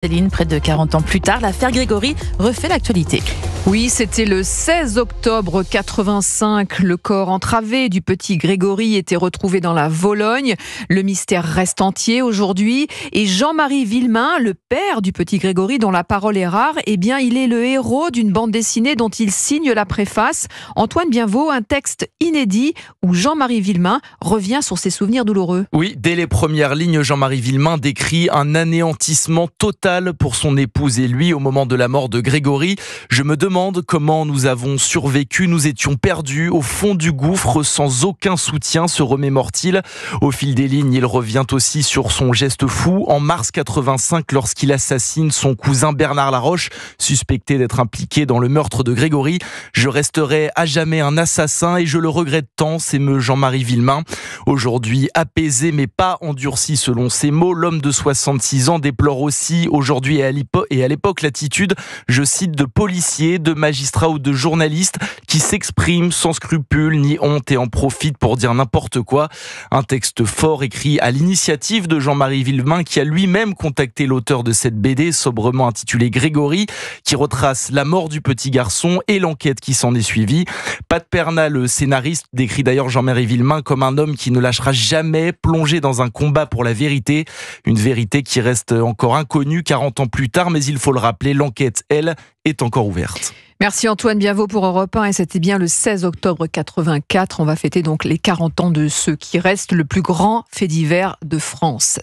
Céline, près de 40 ans plus tard, l'affaire Grégory refait l'actualité. Oui, c'était le 16 octobre 85. Le corps entravé du petit Grégory était retrouvé dans la Vologne. Le mystère reste entier aujourd'hui. Et Jean-Marie Villemain, le père du petit Grégory, dont la parole est rare, eh bien, il est le héros d'une bande dessinée dont il signe la préface. Antoine Bienvaux, un texte inédit où Jean-Marie Villemain revient sur ses souvenirs douloureux. Oui, dès les premières lignes, Jean-Marie Villemain décrit un anéantissement total pour son épouse et lui au moment de la mort de Grégory. Je me demande comment nous avons survécu. Nous étions perdus au fond du gouffre sans aucun soutien, se remémore-t-il. Au fil des lignes, il revient aussi sur son geste fou en mars 85 lorsqu'il assassine son cousin Bernard Laroche, suspecté d'être impliqué dans le meurtre de Grégory. Je resterai à jamais un assassin et je le regrette tant, s'émeut Jean-Marie Villemain. Aujourd'hui apaisé mais pas endurci selon ses mots, l'homme de 66 ans déplore aussi aujourd'hui et à l'époque l'attitude, je cite, de policiers, de magistrats ou de journalistes qui s'expriment sans scrupule ni honte et en profitent pour dire n'importe quoi. Un texte fort écrit à l'initiative de Jean-Marie Villemain qui a lui-même contacté l'auteur de cette BD sobrement intitulée Grégory, qui retrace la mort du petit garçon et l'enquête qui s'en est suivie. Pat Perna, le scénariste, décrit d'ailleurs Jean-Marie Villemain comme un homme qui ne lâchera jamais, plongé dans un combat pour la vérité. Une vérité qui reste encore inconnue 40 ans plus tard, mais il faut le rappeler, l'enquête, elle, est encore ouverte. Merci Antoine Bienvaux pour Europe 1 et c'était bien le 16 octobre 84. On va fêter donc les 40 ans de ce qui reste le plus grand fait divers de France.